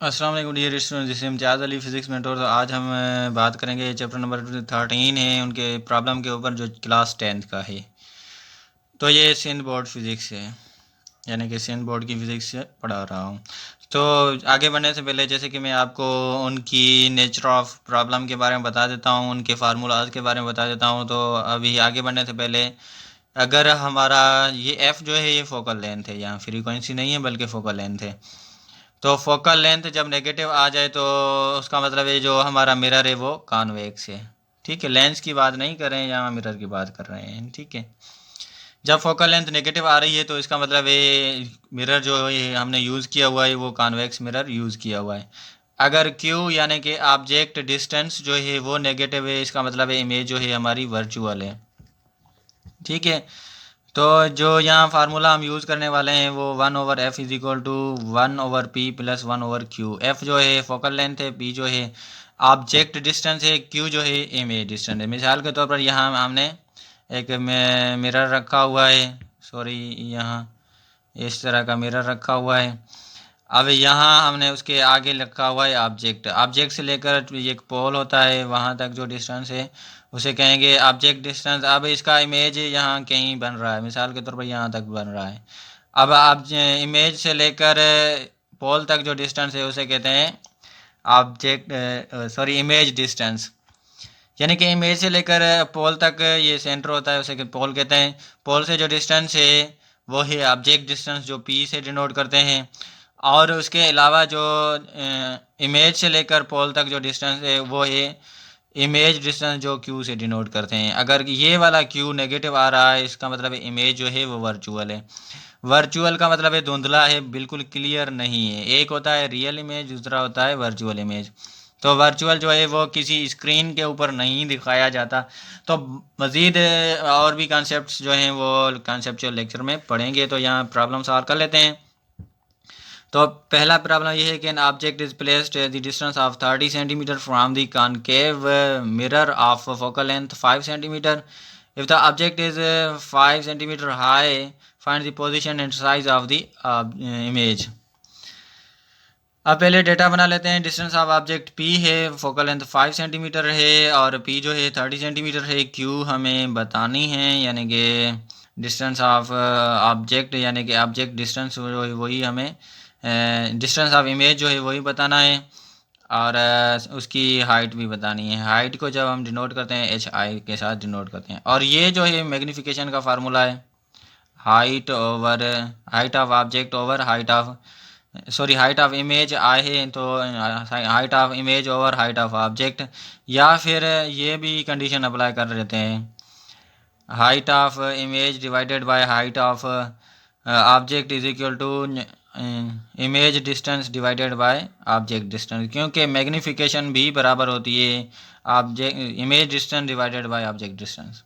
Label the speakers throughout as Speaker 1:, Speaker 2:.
Speaker 1: अस्सलाम वालेकुम dear student, जिसे इम्तियाज़ अली फ़िज़िक्स मेंटर। तो आज हम बात करेंगे चैप्टर नंबर 13 है उनके प्रॉब्लम के ऊपर, जो क्लास 10th का है। तो ये सिंध बोर्ड फिज़िक्स है, यानी कि सिंध बोर्ड की फ़िज़िक्स से पढ़ा रहा हूँ। तो आगे बढ़ने से पहले जैसे कि मैं आपको उनकी नेचर ऑफ प्रॉब्लम के बारे में बता देता हूँ, उनके फार्मूलाज के बारे में बता देता हूँ। तो अभी आगे बढ़ने से पहले, अगर हमारा ये एफ़ जो है ये फोकल लेंथ है, यहाँ फ्रीक्वेंसी नहीं है बल्कि फोकल लेंथ है। तो फोकल लेंथ जब नेगेटिव आ जाए तो उसका मतलब है जो हमारा मिरर है वो कॉन्वेक्स है। ठीक है, लेंस की बात नहीं कर रहे हैं, यहाँ मिरर की बात कर रहे हैं। ठीक है, जब फोकल लेंथ नेगेटिव आ रही है तो इसका मतलब है मिरर जो है हमने यूज़ किया हुआ है वो कॉन्वेक्स मिरर यूज़ किया हुआ है। अगर क्यू यानी कि ऑब्जेक्ट डिस्टेंस जो है वो नेगेटिव है, इसका मतलब है इमेज जो है हमारी वर्चुअल है। ठीक है, तो जो यहाँ फार्मूला हम यूज़ करने वाले हैं वो 1/f=1/p+1/q। एफ जो है फोकल लेंथ है, पी जो है ऑब्जेक्ट डिस्टेंस है, क्यू जो है इमेज डिस्टेंस है। मिसाल के तौर पर यहाँ हमने एक मिरर रखा हुआ है, सॉरी, यहाँ इस तरह का मिरर रखा हुआ है। अब यहाँ हमने उसके आगे रखा हुआ है ऑब्जेक्ट। ऑब्जेक्ट से लेकर एक पोल होता है वहाँ तक जो डिस्टेंस है उसे कहेंगे ऑब्जेक्ट डिस्टेंस। अब इसका इमेज यहाँ कहीं बन रहा है, मिसाल के तौर पर यहाँ तक बन रहा है। अब आप इमेज से लेकर पोल तक जो डिस्टेंस है उसे कहते हैं ऑब्जेक्ट, सॉरी, इमेज डिस्टेंस। यानी कि इमेज से लेकर पोल तक ये सेंटर होता है, उसे पोल कहते हैं। पोल से जो डिस्टेंस है वो है ऑब्जेक्ट डिस्टेंस, जो पी से डिनोट करते हैं। और उसके अलावा जो इमेज से लेकर पोल तक जो डिस्टेंस है वो है इमेज डिस्टेंस, जो क्यू से डिनोट करते हैं। अगर ये वाला क्यू नेगेटिव आ रहा है इसका मतलब है इमेज जो है वो वर्चुअल है। वर्चुअल का मतलब है धुंधला है, बिल्कुल क्लियर नहीं है। एक होता है रियल इमेज, दूसरा होता है वर्चुअल इमेज। तो वर्चुअल जो है वो किसी स्क्रीन के ऊपर नहीं दिखाया जाता। तो मज़ीद और भी कॉन्सेप्ट्स जो हैं वो कॉन्सेप्चुअल लेक्चर में पढ़ेंगे। तो यहाँ प्रॉब्लम सॉल्व कर लेते हैं। तो पहला प्रॉब्लम ये है कि N object is placed at the distance of 30 centimetre from the concave mirror of focal length 5 centimetre. If the object is 5 centimetre high, find the position and size of the image. अब पहले data बना लेते हैं। Distance of object P है, focal length 5 centimetre है और P जो है 30 सेंटीमीटर है। क्यू हमें बतानी है, यानी कि डिस्टेंस ऑफ ऑब्जेक्ट, यानी कि ऑब्जेक्ट डिस्टेंस जो है वही हमें, डिस्टेंस ऑफ इमेज जो है वही बताना है। और उसकी हाइट भी बतानी है। हाइट को जब हम डिनोट करते हैं एच आई के साथ डिनोट करते हैं। और ये जो है मैग्नीफिकेशन का फार्मूला है, height over height of object over height of, sorry, height of image आए हैं तो height of image over height of object. या फिर ये भी कंडीशन अप्लाई कर लेते हैं, height of image divided by height of object is equal to image distance divided by object distance, क्योंकि मैग्नीफिकेशन भी बराबर होती है object image distance divided by object distance.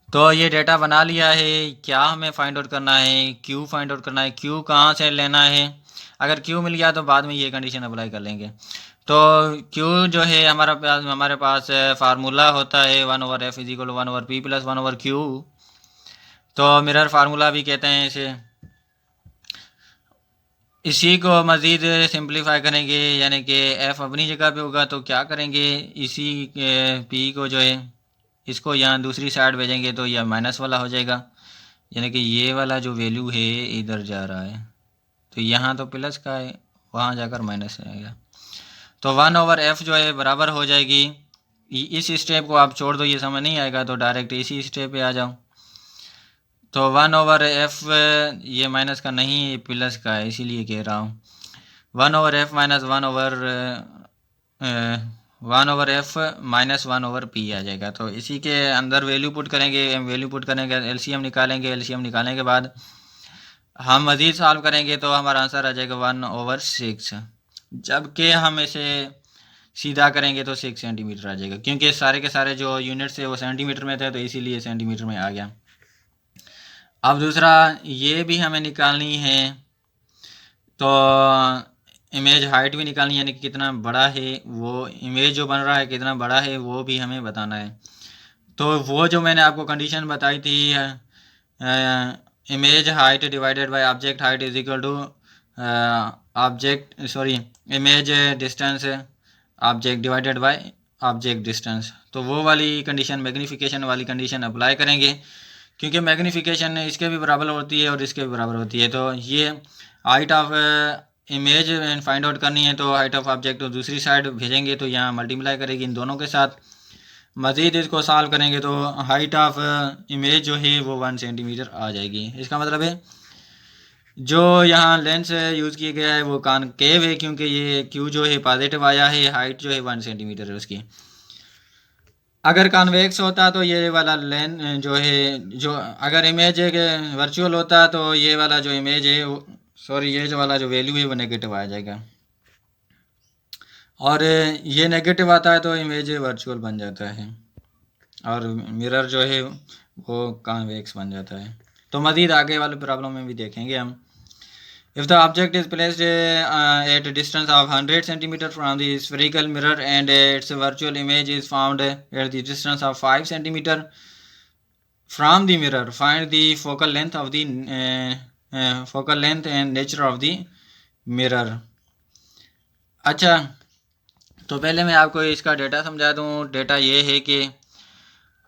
Speaker 1: तो ये डेटा बना लिया है। क्या हमें फाइंड आउट करना है? क्यू फाइंड आउट करना है। क्यू कहाँ से लेना है? अगर क्यू मिल गया तो बाद में ये कंडीशन अप्लाई कर लेंगे। तो क्यू जो है हमारे पास फार्मूला होता है 1/f=1/p+1/q। तो मिरर फार्मूला भी कहते हैं इसे। इसी को मज़ीद सिंप्लीफाई करेंगे, यानी कि एफ़ अपनी जगह पे होगा तो क्या करेंगे, इसी पी को जो है इसको यहाँ दूसरी साइड भेजेंगे तो यह माइनस वाला हो जाएगा, यानी कि ये वाला जो वैल्यू है इधर जा रहा है। तो यहाँ तो प्लस का है, वहाँ जाकर माइनस आएगा। तो 1/f जो है बराबर हो जाएगी। इस स्टेप को आप छोड़ दो, ये समझ नहीं आएगा, तो डायरेक्ट इसी स्टेप पे आ जाओ। तो 1/f ये माइनस का नहीं, ये प्लस का है, इसीलिए कह रहा हूँ। 1/f माइनस 1/f-1/p आ जाएगा। तो इसी के अंदर वैल्यू पुट करेंगे, वैल्यू पुट करेंगे, एलसीएम निकालेंगे। एलसीएम निकालने के बाद हम मज़ीद सॉल्व करेंगे तो हमारा आंसर आ जाएगा 1/6। जबकि हम इसे सीधा करेंगे तो 6 सेंटीमीटर आ जाएगा, क्योंकि सारे के सारे जो यूनिट्स है वो सेंटीमीटर में थे, तो इसीलिए सेंटीमीटर में आ गया। अब दूसरा ये भी हमें निकालनी है, तो इमेज हाइट भी निकालनी है, यानी कि कितना बड़ा है वो इमेज जो बन रहा है, कितना बड़ा है वो भी हमें बताना है। तो वो जो मैंने आपको कंडीशन बताई थी, image height divided by object height is equal to image distance object divided by object distance, तो वो वाली कंडीशन, मैग्नीफिकेशन वाली कंडीशन अप्लाई करेंगे, क्योंकि मैग्नीफिकेशन इसके भी बराबर होती है और इसके भी बराबर होती है। तो ये height of image find out करनी है, तो हाइट ऑफ ऑब्जेक्ट तो दूसरी साइड भेजेंगे, तो यहाँ मल्टीप्लाई करेगी इन दोनों के साथ। मज़ीद इसको सॉल्व करेंगे तो हाइट ऑफ इमेज जो है वो 1 सेंटीमीटर आ जाएगी। इसका मतलब है जो यहाँ लेंस यूज़ किया गया है वो कॉनकेव है, क्योंकि ये क्यू जो है पॉजिटिव आया है, हाइट जो है 1 सेंटीमीटर है उसकी। अगर कॉन्वेक्स होता तो ये वाला लेंस जो है, जो अगर इमेज वर्चुअल होता तो ये वाला जो इमेज है ये जो वाला जो वैल्यू है वो नेगेटिव आ जाएगा, और ये नेगेटिव आता है तो इमेज वर्चुअल बन जाता है, और मिरर जो है वो कॉन्वेक्स बन जाता है। तो मज़ीद आगे वाले प्रॉब्लम में भी देखेंगे हम। If the object is placed at a distance of 100 centimeter from the spherical mirror and its virtual image is found at the distance of 5 centimeter from the mirror, find the focal length of the focal length and nature of the mirror। अच्छा, तो पहले मैं आपको इसका data समझा दूँ। Data ये है कि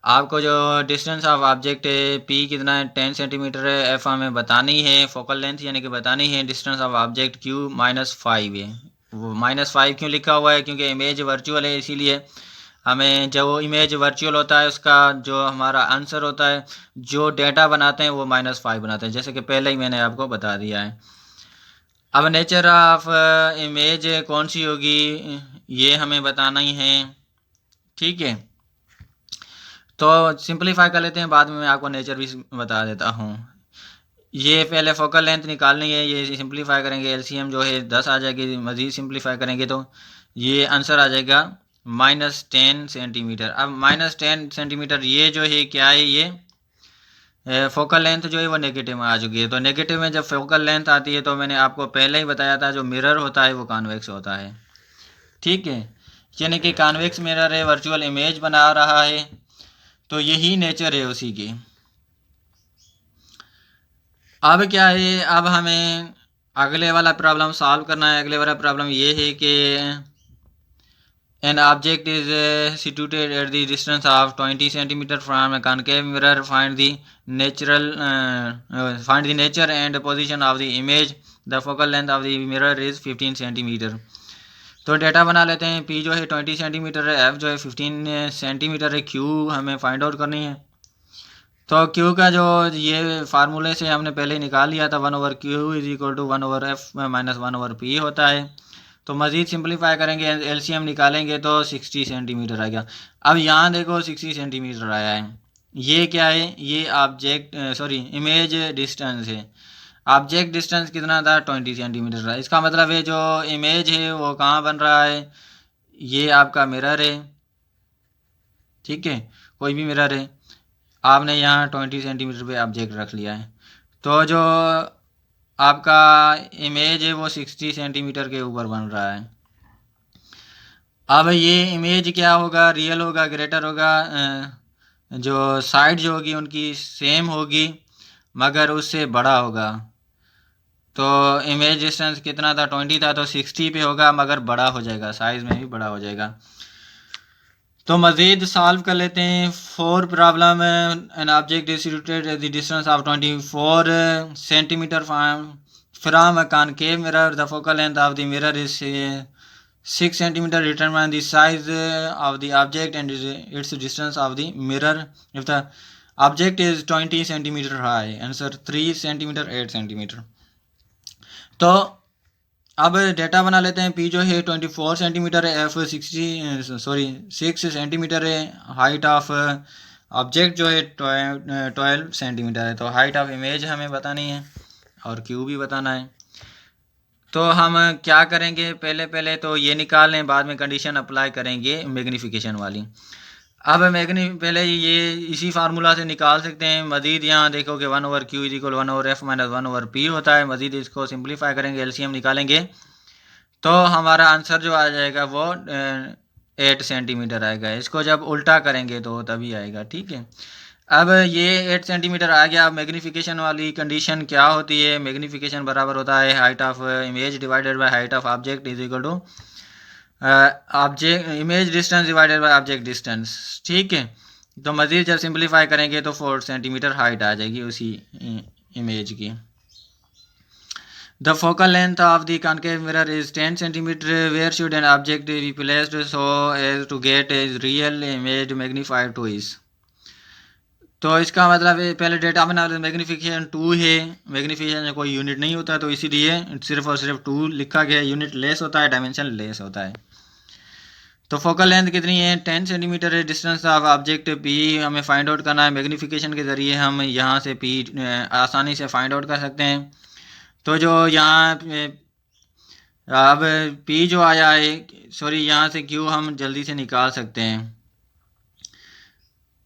Speaker 1: आपको जो डिस्टेंस ऑफ ऑब्जेक्ट है पी कितना है, 10 सेंटीमीटर है, एफ हमें बतानी है, फोकल लेंथ यानी कि बतानी है, डिस्टेंस ऑफ ऑब्जेक्ट क्यू -5 है। वो -5 क्यों लिखा हुआ है, क्योंकि इमेज वर्चुअल है, इसीलिए हमें जो इमेज वर्चुअल होता है उसका जो हमारा आंसर होता है, जो डेटा बनाते हैं वो -5 बनाते हैं, जैसे कि पहले ही मैंने आपको बता दिया है। अब नेचर ऑफ इमेज कौन सी होगी ये हमें बताना ही है, ठीक है। तो सिंपलीफाई कर लेते हैं, बाद में मैं आपको नेचर भी बता देता हूँ। ये पहले फोकल लेंथ निकालनी है, ये सिंपलीफाई करेंगे, एलसीएम जो है 10 आ जाएगी, मज़ीद सिंपलीफाई करेंगे तो ये आंसर आ जाएगा -10 सेंटीमीटर। अब -10 सेंटीमीटर ये जो है क्या है, ये फोकल लेंथ जो है वो नेगेटिव में आ चुकी है। तो नेगेटिव में जब फोकल लेंथ आती है तो मैंने आपको पहले ही बताया था जो मिरर होता है वो कॉन्वेक्स होता है, ठीक है। यानी कि कॉन्वेक्स मिरर है, वर्चुअल इमेज बना रहा है, तो यही नेचर है उसी की। अब क्या है, अब हमें अगले वाला प्रॉब्लम सॉल्व करना है। अगले वाला प्रॉब्लम ये है कि an object is situated at the distance of 20 centimeter from a concave mirror, find the nature and position of the image, the focal length of the mirror is 15 centimeter। तो data बना लेते हैं। P जो है 20 centimetre है, F जो है 15 centimetre है, Q हमें फाइंड आउट करनी है। तो Q का जो ये फार्मूले से हमने पहले ही निकाल लिया था, 1/Q is equal to 1/F minus 1/P होता है। तो मज़ीद सिंपलीफाई करेंगे, एलसीएम निकालेंगे तो 60 सेंटीमीटर आएगा। अब यहाँ देखो 60 सेंटीमीटर आया है, ये क्या है, ये इमेज डिस्टेंस है। ऑब्जेक्ट डिस्टेंस कितना था, 20 सेंटीमीटर था। इसका मतलब है जो इमेज है वो कहाँ बन रहा है, ये आपका मिरर है, ठीक है, कोई भी मिरर है, आपने यहाँ 20 सेंटीमीटर पे ऑब्जेक्ट रख लिया है, तो जो आपका इमेज है वो 60 सेंटीमीटर के ऊपर बन रहा है। अब ये इमेज क्या होगा, रियल होगा, ग्रेटर होगा, जो साइड जो होगी उनकी सेम होगी मगर उससे बड़ा होगा। तो इमेज डिस्टेंस कितना था, 20 था, तो 60 पे होगा मगर बड़ा हो जाएगा, साइज में भी बड़ा हो जाएगा। तो मज़ीद सॉल्व कर लेते हैं। 4 problem, N object is situated at the distance of 24 centimetre from a concave mirror, the focal length of the mirror is 6 centimeter, determine the size of the object and its distance of the mirror if the object is 20 centimeter high, answer 3 centimeter 8 centimeter। तो अब data बना लेते हैं। P जो है 24 centimetre है, F 6 centimetre है, height of object जो है 12 सेंटीमीटर है। तो हाइट ऑफ इमेज हमें बतानी है और क्यू भी बताना है। तो हम क्या करेंगे, पहले तो ये निकाल लें, बाद में कंडीशन अप्लाई करेंगे मैग्नीफिकेशन वाली। अब पहले ये इसी फार्मूला से निकाल सकते हैं। मज़ीद यहाँ देखो कि 1/Q is equal 1/F minus 1/P होता है। मज़ीद इसको सिंप्लीफाई करेंगे, एलसीएम निकालेंगे तो हमारा आंसर जो आ जाएगा वो 8 सेंटीमीटर आएगा। इसको जब उल्टा करेंगे तो तभी आएगा, ठीक है। अब ये 8 सेंटीमीटर आ गया। मैग्नीफिकेशन वाली कंडीशन क्या होती है? मैग्नीफिकेशन बराबर होता है height of image divided by height of object is equal to object image distance divided by object distance. ठीक है, तो मज़ीद जब सिंप्लीफाई करेंगे तो 4 सेंटीमीटर हाइट आ जाएगी उसी इमेज की। The focal length of the concave mirror is 10 centimeter. Where should an object be placed so as to get a real image magnified twice? तो इसका मतलब है पहले डेटा बना मैग्नीफिकेशन 2 है। मैग्नीफिकेशन कोई यूनिट नहीं होता, तो इसीलिए सिर्फ और सिर्फ 2 लिखा गया। यूनिट लेस होता है, डायमेंशन लेस होता है। तो फोकल लेंथ कितनी है? 10 सेंटीमीटर है। डिस्टेंस ऑफ ऑब्जेक्ट पी हमें फाइंड आउट करना है। मैग्नीफिकेशन के ज़रिए हम यहाँ से पी आसानी से फाइंड आउट कर सकते हैं। तो जो यहाँ अब P जो आया है, सॉरी यहाँ से Q हम जल्दी से निकाल सकते हैं।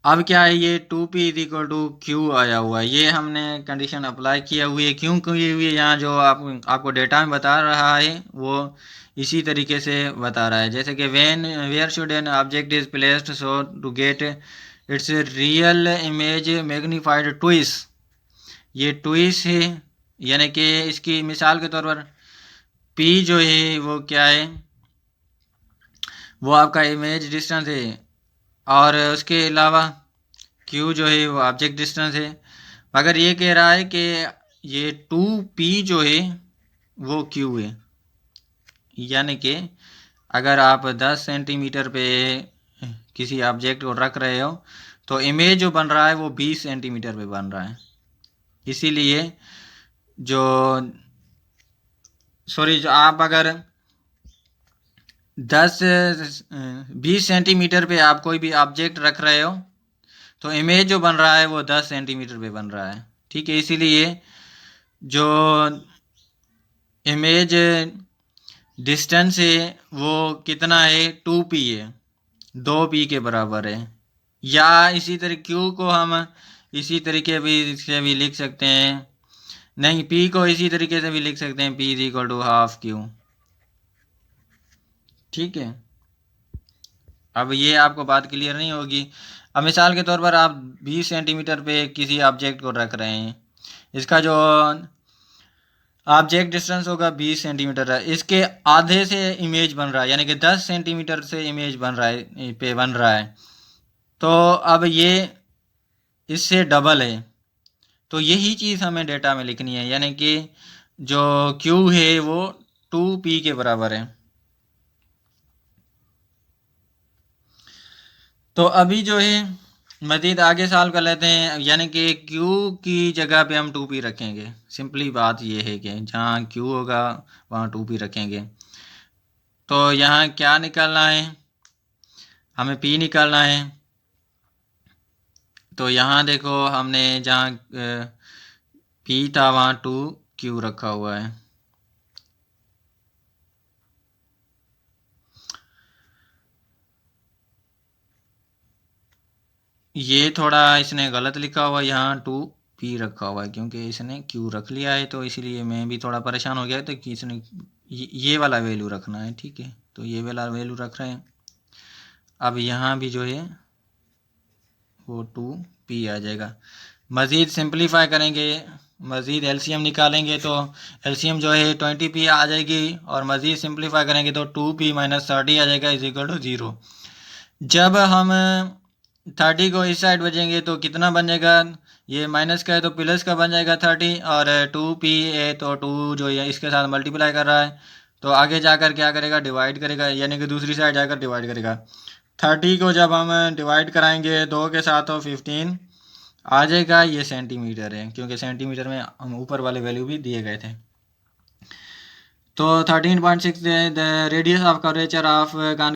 Speaker 1: अब क्या है, ये 2P is equal to Q आया हुआ है। ये हमने कंडीशन अप्लाई किया हुई है। क्यों की हुई है? यहाँ जो आपको डेटा में बता रहा है वो इसी तरीके से बता रहा है, जैसे कि where should an object is placed so to get its real image magnified twice. ये ट्विस है, यानी कि इसकी मिसाल के तौर पर P जो है वो क्या है, वो आपका इमेज डिस्टेंस है, और उसके अलावा Q जो है वो ऑब्जेक्ट डिस्टेंस है। मगर ये कह रहा है कि ये 2P जो है वो Q है। यानी कि अगर आप 10 सेंटीमीटर पे किसी ऑब्जेक्ट को रख रहे हो तो इमेज जो बन रहा है वो 20 सेंटीमीटर पे बन रहा है। इसीलिए जो जो आप अगर 20 सेंटीमीटर पे आप कोई भी ऑब्जेक्ट रख रहे हो तो इमेज जो बन रहा है वो 10 सेंटीमीटर पे बन रहा है। ठीक है, इसीलिए जो इमेज डिस्टेंस है वो कितना है? 2P है, 2P के बराबर है। या इसी तरह Q को हम इसी तरीके से भी लिख सकते हैं। नहीं, P को इसी तरीके से भी लिख सकते हैं, P is equal to half Q। ठीक है, अब ये आपको बात क्लियर नहीं होगी। अब मिसाल के तौर पर आप 20 सेंटीमीटर पे किसी ऑब्जेक्ट को रख रहे हैं। इसका जो ऑब्जेक्ट डिस्टेंस होगा 20 सेंटीमीटर है। इसके आधे से इमेज बन रहा है, यानी कि 10 सेंटीमीटर से इमेज बन रहा है पे बन रहा है। तो अब ये इससे डबल है। तो यही चीज़ हमें डेटा में लिखनी है, यानी कि जो Q है वो 2P के बराबर है। तो अभी जो है मज़ीद आगे सॉल्व कर लेते हैं, यानी कि Q की जगह पे हम 2P रखेंगे। सिंपली बात ये है कि जहाँ Q होगा वहाँ 2P रखेंगे। तो यहाँ क्या निकालना है? हमें P निकालना है। तो यहाँ देखो हमने जहाँ P था वहाँ 2Q रखा हुआ है। ये थोड़ा इसने गलत लिखा हुआ, यहाँ 2P रखा हुआ है, क्योंकि इसने Q रख लिया है, तो इसलिए मैं भी थोड़ा परेशान हो गया। तो कि इसने ये वाला वैल्यू रखना है। ठीक है, तो ये वाला वैल्यू रख रहे हैं। अब यहाँ भी जो है वो 2P आ जाएगा। मज़ीद सिंप्लीफाई करेंगे, मज़ीद एलसीएम निकालेंगे तो एलसीएम जो है 20P आ जाएगी, और मज़ीद सिंप्लीफाई करेंगे तो 2P माइनस 30 आ जाएगा इज इक्वल टू 0। जब हम 30 को इस साइड बचेंगे तो कितना बन जाएगा? ये माइनस का है तो प्लस का बन जाएगा 30, और 2P है तो 2 जो है इसके साथ मल्टीप्लाई कर रहा है, तो आगे जाकर क्या करेगा? डिवाइड करेगा, यानी कि दूसरी साइड जाकर डिवाइड करेगा। 30 को जब हम डिवाइड कराएंगे 2 के साथ तो 15 आ जाएगा। ये सेंटीमीटर है, क्योंकि सेंटीमीटर में हम ऊपर वाले वैल्यू भी दिए गए थे। तो 13.6 the radius of curvature of कान।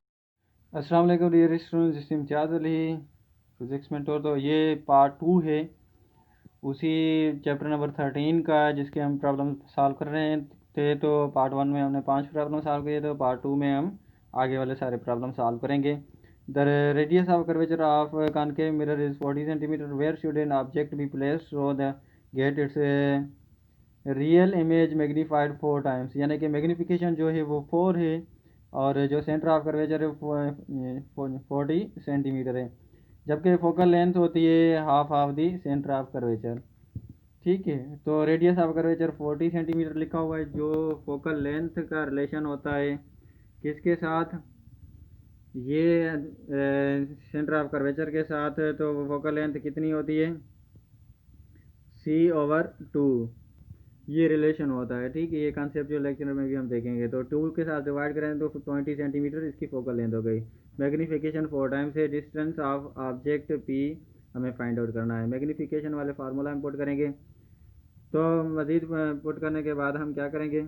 Speaker 1: अस्सलाम वालेकुम डियर स्टूडेंट्स, जिस इम्तियाज़ अली फिज़िक्स मेंटर। तो ये पार्ट 2 है उसी चैप्टर नंबर 13 का, जिसके हम प्रॉब्लम सॉल्व कर रहे थे। तो पार्ट 1 में हमने 5 प्रॉब्लम सॉल्व किए, तो पार्ट 2 में हम आगे वाले सारे प्रॉब्लम सॉल्व करेंगे। The radius of curvature of concave mirror is 40 centimetre. Where should an object be placed so the get its real image magnified 4 times, यानी कि मैग्नीफिकेशन जो है वो 4 है, और जो सेंटर ऑफ कर्वेचर है 40 सेंटीमीटर है।
Speaker 2: जबकि फोकल लेंथ होती है half of the centre of curvature. ठीक है, तो रेडियस ऑफ कर्वेचर 40 सेंटीमीटर लिखा हुआ है, जो फोकल लेंथ का रिलेशन होता है किसके साथ, ये सेंटर ऑफ कर्वेचर के साथ। तो फोकल लेंथ कितनी होती है, C/2, ये रिलेशन होता है। ठीक है, ये कॉन्सेप्चुअल लेक्चर में भी हम देखेंगे। तो 2 के साथ डिवाइड करें तो 20 सेंटीमीटर इसकी फोकल लेंथ हो गई। मैग्नीफिकेशन 4 टाइम्स है डिस्टेंस ऑफ ऑब्जेक्ट P हमें फाइंड आउट करना है। मैग्नीफिकेशन वाले फार्मूला हम पुट करेंगे। तो मज़ीद पुट करने के बाद हम क्या करेंगे,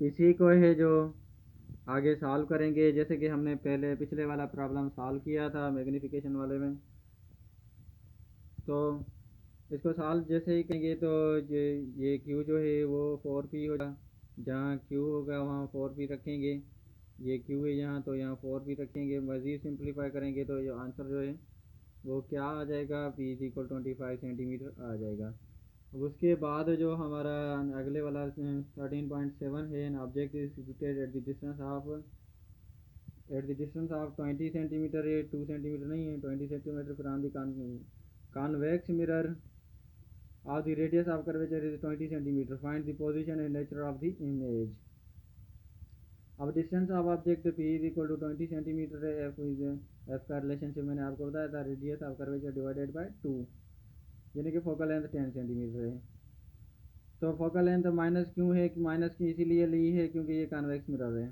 Speaker 2: इसी को है जो आगे सॉल्व करेंगे, जैसे कि हमने पहले पिछले वाला प्रॉब्लम सॉल्व किया था मैग्नीफिकेशन वाले में। तो इसको सॉल्व जैसे ही करेंगे तो ये Q जो है वो 4P होगा, जहाँ Q होगा वहाँ 4P रखेंगे। ये Q है यहाँ, तो यहाँ 4P रखेंगे। मज़ीद सिंप्लीफाई करेंगे तो ये आंसर जो है वो क्या आ जाएगा, P = 25 सेंटीमीटर आ जाएगा। अब उसके बाद जो हमारा अगले वाला 13.7 है, N object is situated at the distance of 20 centimetre, ये 2 सेंटीमीटर नहीं है, 20 centimetre from the convex mirror of the radius of curvature is 20 centimeter. Find the position and nature of the image. अब distance of object P = 20 centimetre है। F का relationship मैंने आपको बताया था, radius of curvature divided by 2, यानी कि focal length 10 centimetre है। तो फोकल लेंथ माइनस क्यों है, कि माइनस की इसीलिए ली है क्योंकि ये कॉन्वेक्स मिरर है,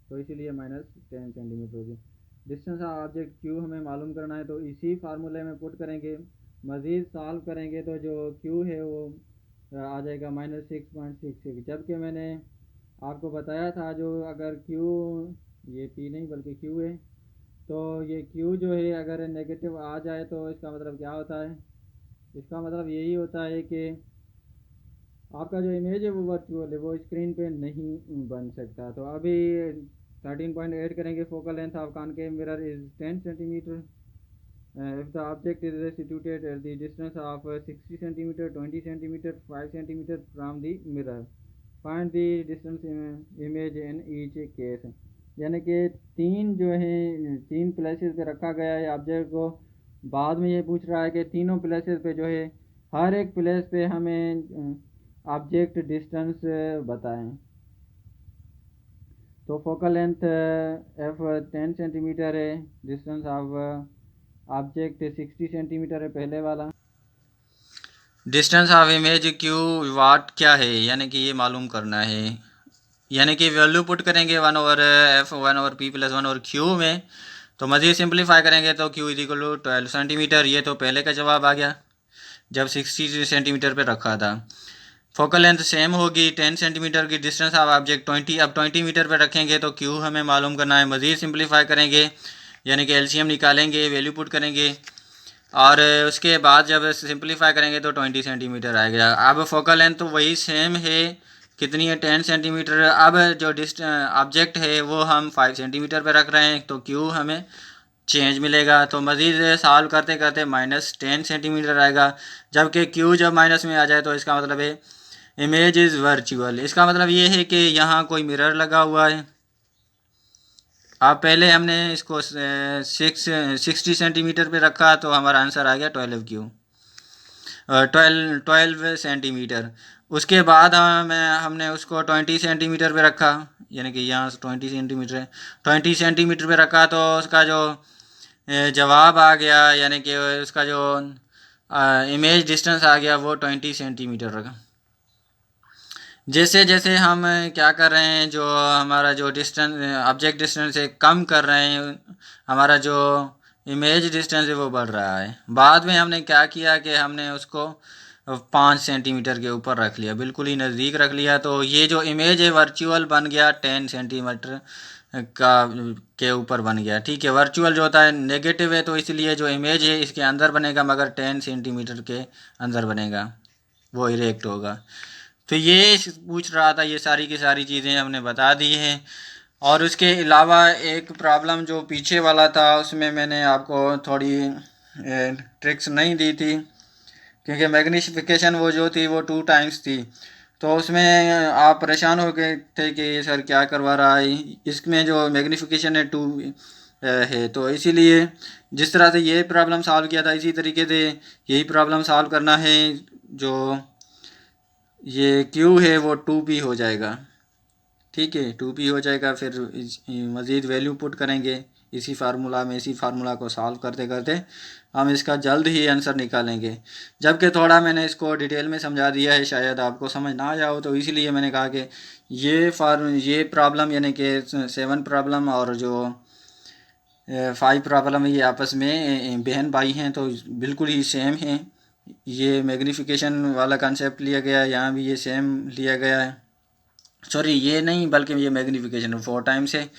Speaker 2: तो इसीलिए -10 सेंटीमीटर होगी। डिस्टेंस ऑफ ऑब्जेक्ट Q हमें मालूम करना है, तो इसी फार्मूले में पुट करेंगे। मज़ीद सॉल्व करेंगे तो जो Q है वो आ जाएगा -6.66, जबकि मैंने आपको बताया था जो अगर Q, ये P नहीं बल्कि Q है, तो ये Q जो है अगर नेगेटिव आ जाए तो इसका मतलब क्या होता है, इसका मतलब यही होता है कि आपका जो इमेज है वो वर्चुअल है, वो स्क्रीन पे नहीं बन सकता। तो अभी 13.8 करेंगे। Focal length of concave mirror is 10 centimetre if the object is situated at the distance of 60 centimeter, 20 centimeter, 5 centimeter from the mirror. Find the distance image in each case. यानी कि तीन जो है, तीन प्लेसेस पे रखा गया है ऑब्जेक्ट को। बाद में ये पूछ रहा है कि तीनों प्लेसेस पे जो है हर एक प्लेस पे हमें ऑब्जेक्ट डिस्टेंस बताएं। तो फोकल लेंथ F 10 सेंटीमीटर है, डिस्टेंस ऑफ ऑब्जेक्ट 60 सेंटीमीटर है पहले वाला।
Speaker 1: डिस्टेंस ऑफ इमेज Q वाट क्या है, यानी कि ये मालूम करना है। यानी कि वैल्यू पुट करेंगे 1/f 1/p + 1/q में। तो मज़ीद सिंप्लीफाई करेंगे तो Q = 12 सेंटीमीटर। ये तो पहले का जवाब आ गया जब 60 सेंटीमीटर पे रखा था। फोकल लेंथ सेम होगी 10 सेंटीमीटर की, डिस्टेंस ऑफ ऑब्जेक्ट 20, अब 20 मीटर पे रखेंगे तो Q हमें मालूम करना है। मज़ीद सिंप्लीफाई करेंगे यानी कि LCM निकालेंगे, वैल्यू पुट करेंगे और उसके बाद जब सिंप्लीफाई करेंगे तो 20 सेंटीमीटर आएगा। अब फोकल लेंथ तो वही सेम है, कितनी है 10 सेंटीमीटर। अब जो ऑब्जेक्ट है वो हम 5 सेंटीमीटर पे रख रहे हैं, तो Q हमें चेंज मिलेगा। तो मज़ीद सॉल्व करते करते -10 सेंटीमीटर आएगा, जबकि Q जब माइनस में आ जाए तो इसका मतलब है इमेज इज़ वर्चुअल। इसका मतलब ये है कि यहाँ कोई मिरर लगा हुआ है। अब पहले हमने इसको 60 सेंटीमीटर पे रखा तो हमारा आंसर आ गया 12Q, 12 सेंटीमीटर। उसके बाद हमने उसको 20 सेंटीमीटर पे रखा, यानी कि यहाँ 20 सेंटीमीटर है, 20 सेंटीमीटर पे रखा तो उसका जो जवाब आ गया, यानी कि उसका जो इमेज डिस्टेंस आ गया वो 20 सेंटीमीटर रखा। जैसे जैसे हम क्या कर रहे हैं, जो हमारा जो डिस्टेंस ऑब्जेक्ट डिस्टेंस है कम कर रहे हैं, हमारा जो इमेज डिस्टेंस है वो बढ़ रहा है। बाद में हमने क्या किया कि हमने उसको 5 सेंटीमीटर के ऊपर रख लिया, बिल्कुल ही नज़दीक रख लिया। तो ये जो इमेज है वर्चुअल बन गया 10 सेंटीमीटर का के ऊपर बन गया। ठीक है, वर्चुअल जो होता है नेगेटिव है, तो इसलिए जो इमेज है इसके अंदर बनेगा, मगर 10 सेंटीमीटर के अंदर बनेगा, वो इरेक्ट होगा। तो ये पूछ रहा था, ये सारी की सारी चीज़ें हमने बता दी हैं। और उसके अलावा एक प्रॉब्लम जो पीछे वाला था उसमें मैंने आपको थोड़ी ट्रिक्स नहीं दी थी, क्योंकि मैग्नीफिकेशन वो जो थी वो 2 टाइम्स थी। तो उसमें आप परेशान हो गए थे कि ये सर क्या करवा रहा है। इसमें जो मैग्नीफिकेशन है 2 है। तो इसीलिए जिस तरह से ये प्रॉब्लम सॉल्व किया था इसी तरीके से यही प्रॉब्लम सॉल्व करना है। जो ये क्यू है वो 2p हो जाएगा, ठीक है, 2p हो जाएगा। फिर मज़ीद वैल्यू पुट करेंगे इसी फार्मूला में, इसी फार्मूला को सॉल्व करते करते हम इसका जल्द ही आंसर निकालेंगे। जबकि थोड़ा मैंने इसको डिटेल में समझा दिया है, शायद आपको समझ ना आया हो, तो इसीलिए मैंने कहा कि ये प्रॉब्लम यानी कि 7 प्रॉब्लम और जो 5 प्रॉब्लम है ये आपस में बहन भाई हैं, तो बिल्कुल ही सेम हैं। ये मैग्नीफिकेशन वाला कंसेप्ट लिया गया है, यहाँ भी ये सेम लिया गया है। सॉरी ये नहीं, बल्कि ये मैग्नीफिकेशन 4 टाइम्स है,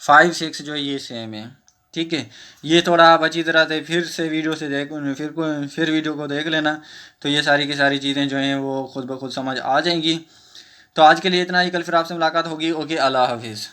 Speaker 1: 5 6 जो है ये सेम है, ठीक है। ये थोड़ा आप अच्छी तरह से फिर से वीडियो से देख फिर वीडियो को देख लेना, तो ये सारी की सारी चीज़ें जो हैं वो खुद ब खुद समझ आ जाएंगी। तो आज के लिए इतना ही, कल फिर आपसे मुलाकात होगी। ओके, अल्लाह हाफिज़।